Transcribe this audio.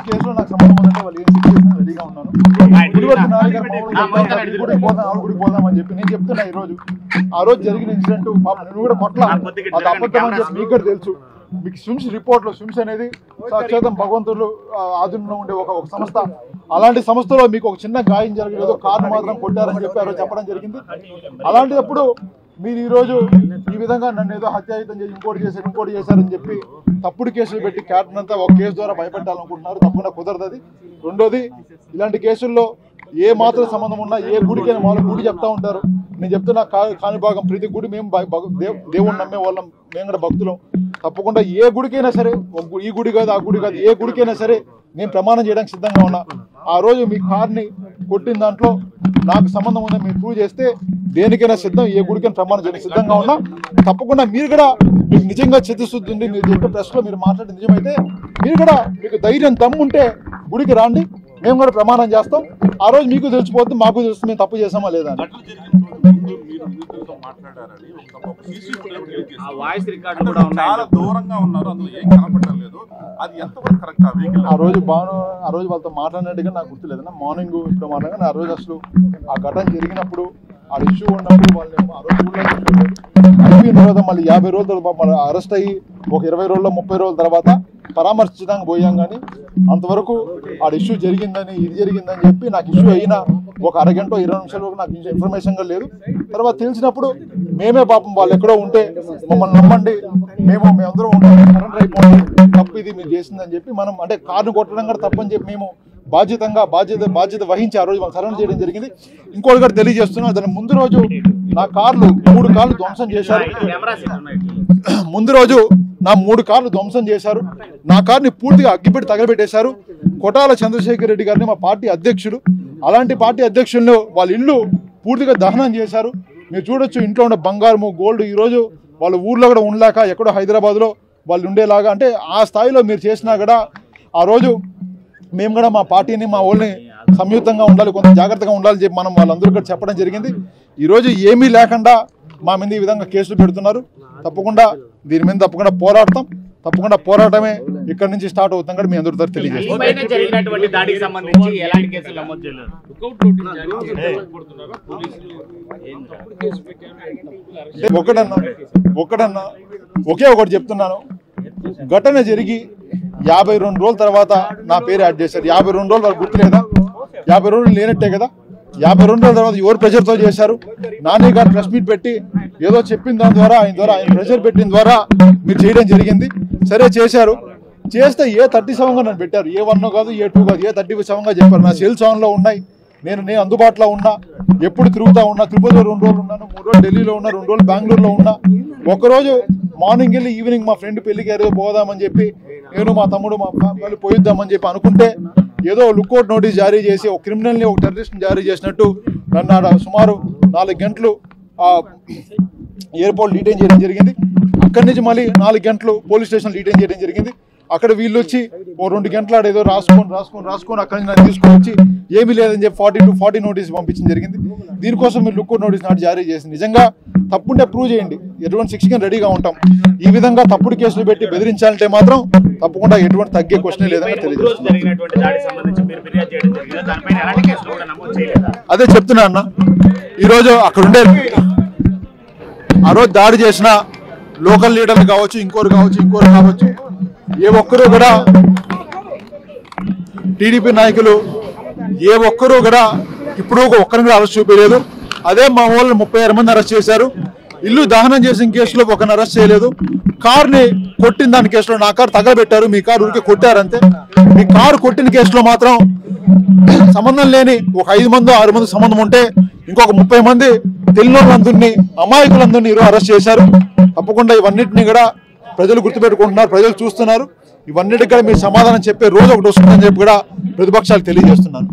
కేసులో నాకు సంబంధం ఉందంటే వాళ్ళు ఏం సిచ్యువేషన్ రెడీగా ఉన్నాను. గుడికి పోదామని చెప్పి నేను చెప్తున్నా. ఆ రోజు జరిగిన ఇన్సిడెంట్ నువ్వు కూడా కొట్లా అది అబద్ధం అని చెప్పి మీకు కూడా తెలుసు. మీకు స్విమ్స్ రిపోర్ట్లో స్విమ్స్ అనేది సాక్షాతం భగవంతుడు ఆధునంలో ఉండే ఒక సంస్థ. అలాంటి సంస్థలో మీకు ఒక చిన్న గాయం జరగలేదు, కారు మాత్రం కొట్టారని చెప్పి ఆ రోజు చెప్పడం జరిగింది. అలాంటిదప్పుడు మీరు ఈరోజు ఈ విధంగా నన్ను ఏదో హత్యాయుతం చేసి ఇంకోటి చేశారని చెప్పి తప్పుడు కేసులు పెట్టి క్యాప్టెన్ అంతా ఒక కేసు ద్వారా భయపెట్టాలనుకుంటున్నారు. తప్పకుండా కుదరదు. రెండోది, ఇలాంటి కేసుల్లో ఏ మాత్రం సంబంధం ఉన్నా ఏ గుడికైనా వాళ్ళు గుడి చెప్తా ఉంటారు. నేను చెప్తున్నా కాణిపాకం ప్రతి గుడి మేము దేవుణ్ణి నమ్మే వాళ్ళం, మేము కూడా భక్తులం. తప్పకుండా ఏ గుడికైనా సరే, ఈ గుడి కాదు ఆ గుడి కాదు, ఏ గుడికైనా సరే నేను ప్రమాణం చేయడానికి సిద్ధంగా ఉన్నా. ఆ రోజు మీ కార్ని కొట్టిన దాంట్లో నాకు సంబంధం ఉందని మీరు ప్రూవ్ చేస్తే దేనికైనా సిద్ధం, ఏ గుడికైనా ప్రమాణం చేయడానికి సిద్ధంగా ఉన్నా. తప్పకుండా మీరు కూడా మీకు నిజంగా చిత్తశుద్ధి ఉంది, మీరు చెప్పే ప్రెస్లో మీరు మాట్లాడే నిజమైతే మీరు కూడా మీకు ధైర్యం దమ్ముంటే గుడికి రాండి, మేము కూడా ప్రమాణం చేస్తాం. ఆ రోజు మీకు తెలిసిపోతుంది, మాకు తెలుస్తుంది మేము తప్పు చేసామా లేదా అని. ఆ రోజు వాళ్ళతో మాట్లాడినట్టుగా నాకు గుర్తులేదన్నా. మార్నింగ్ ఇప్పుడు మాట్లాడినా ఆ రోజు అసలు ఆ ఘటన జరిగినప్పుడు ఆ ఇష్యూ ఉన్నప్పుడు వాళ్ళని ఆ రోజు తర్వాత మళ్ళీ 50 రోజుల తర్వాత అరెస్ట్ అయ్యి ఒక 20 రోజుల్లో 30 రోజుల తర్వాత పరామర్శించడానికి పోయాం. కానీ అంతవరకు ఆ ఇష్యూ జరిగిందని ఇది జరిగిందని చెప్పి నాకు ఇష్యూ అయినా ఒక అరగంట 20 నిమిషాల వరకు నాకు ఇన్ఫర్మేషన్ లేదు. తర్వాత తెలిసినప్పుడు మేమే పాపం వాళ్ళు ఎక్కడో ఉంటే మమ్మల్ని నమ్మండి, మేమందరం సరెండర్ అయిపోండి, తప్పు ఇది మీరు చేసిందని చెప్పి మనం అంటే కార్ను కొట్టడం కూడా తప్పని చెప్పి మేము బాధ్యత వహించి ఆ రోజు మనం సరెండర్ చేయడం జరిగింది. ఇంకోటి కూడా తెలియజేస్తున్నాం, దాని ముందు రోజు నా కార్లు 3 కార్లు ధ్వంసం చేశారు. ముందు రోజు నా 3 కార్లు ధ్వంసం చేశారు. నా కార్ని పూర్తిగా అగ్గిపెట్టి తగలబెట్టేశారు. కొటాల చంద్రశేఖర్ రెడ్డి గారిని మా పార్టీ అధ్యక్షుడు, అలాంటి పార్టీ అధ్యక్షులను వాళ్ళ ఇల్లు పూర్తిగా దహనం చేశారు. మీరు చూడొచ్చు ఇంట్లో ఉన్న బంగారము గోల్డ్ ఈరోజు వాళ్ళ ఊర్లో కూడా ఉండలేక ఎక్కడో హైదరాబాద్లో వాళ్ళు ఉండేలాగా అంటే ఆ స్థాయిలో మీరు చేసినా కూడా ఆ రోజు మేము కూడా మా పార్టీని మా వాళ్ళని సంయుక్తంగా ఉండాలి, కొంత జాగ్రత్తగా ఉండాలని చెప్పి మనం వాళ్ళందరూ కూడా చెప్పడం జరిగింది. ఈరోజు ఏమీ లేకుండా మా మీద ఈ విధంగా కేసులు పెడుతున్నారు. దీని మీద తప్పకుండా పోరాడతాం. తప్పకుండా పోరాటమే ఇక్కడ నుంచి స్టార్ట్ అవుతాం కూడా మీ అందరితో తెలియజేస్తాం. ఒకే ఒకటి చెప్తున్నాను, ఘటన జరిగి 52 రోజుల తర్వాత నా పేరు యాడ్ చేశారు. 52 రోజులు వాళ్ళు గుర్తులేదా? 50 రోజులు లేనట్టే కదా. 52 రోజుల తర్వాత ఎవరు ప్రెషర్తో చేశారు? నాని గారు ప్రెస్ మీట్ పెట్టి ఏదో చెప్పిన దాని ద్వారా ఆయన ప్రెషర్ పెట్టిన ద్వారా మీరు చేయడం జరిగింది. సరే చేశారు, చేస్తే A37గా నన్ను పెట్టారు. A1 కాదు A2 కాదు, A37గా చెప్పారు. నా సెల్ సాంగ్లో ఉన్నాయి, నేను అందుబాటులో ఉన్నా, ఎప్పుడు తిరుగుతూ ఉన్నా. తిరుపతిలో 2 రోజులు ఉన్నాను, 3 రోజులు ఢిల్లీలో ఉన్నా, 2 రోజులు బెంగళూరులో ఉన్నా. ఒకరోజు మార్నింగ్ వెళ్ళి ఈవినింగ్ మా ఫ్రెండ్ పెళ్లికి ఏదో పోదామని చెప్పి నేను మా తమ్ముడు మా ఫ్యామిలీ పోయిద్దామని చెప్పి అనుకుంటే ఏదో లుక్అవుట్ నోటీస్ జారీ చేసి ఒక క్రిమినల్ని ఒక టెర్రరిస్ట్ని జారీ చేసినట్టు నన్ను సుమారు 4 గంటలు ఎయిర్పోర్ట్ డీటైన్ చేయడం జరిగింది. అక్కడి నుంచి మళ్ళీ 4 గంటలు పోలీస్ స్టేషన్ డీటైన్ చేయడం జరిగింది. అక్కడ వీళ్ళు వచ్చి ఓ 2 గంటల ఏదో రాసుకొని అక్కడి నుంచి నన్ను తీసుకొని వచ్చి ఏమీ లేదని చెప్పి 40 నోటీస్ పంపించడం జరిగింది. దీనికోసం మీరు లుక్అవుట్ నోటీస్ నాటి జారీ చేసి నిజంగా తప్పుంటే ప్రూవ్ చేయండి, ఎటువంటి శిక్షకి రెడీగా ఉంటాం. ఈ విధంగా తప్పుడు కేసులు పెట్టి బెదిరించాలంటే మాత్రం తప్పకుండా ఎటువంటి తగ్గే క్వశ్చన్ లేదని తెలియజేస్తున్నాను. అదే చెప్తున్నా అన్న, ఈరోజు అక్కడుండే ఆ రోజు దాడి చేసిన లోకల్ లీడర్లు కావచ్చు, ఇంకోరు కావచ్చు, ఏ ఒక్కరూ కూడా టీడీపీ నాయకులు ఏ ఒక్కరూ కూడా ఇప్పుడు ఒక్కరిని కూడా అరెస్ట్ చూపించలేదు. అదే మా వాళ్ళని 36 మంది అరెస్ట్ చేశారు. ఇల్లు దహనం చేసిన కేసులో ఒకరిని అరెస్ట్ చేయలేదు. కార్ని కొట్టిన దాని కేసులో నా కారు తగలబెట్టారు, మీ కారు ఊరికే కొట్టారంతే. మీ కారు కొట్టిన కేసులో మాత్రం సంబంధం లేని ఒక 5 మందో 6 మంది సంబంధం ఉంటే ఇంకొక 30 మంది తెలియని అమాయకులందరినీ ఈరోజు అరెస్ట్ చేశారు. తప్పకుండా ఇవన్నిటిని కూడా ప్రజలు గుర్తుపెట్టుకుంటున్నారు, ప్రజలు చూస్తున్నారు. ఇవన్నిటికీ కూడా మీరు సమాధానం చెప్పే రోజు ఒకటి వస్తుందని చెప్పి కూడా ప్రతిపక్షాలు తెలియజేస్తున్నాను.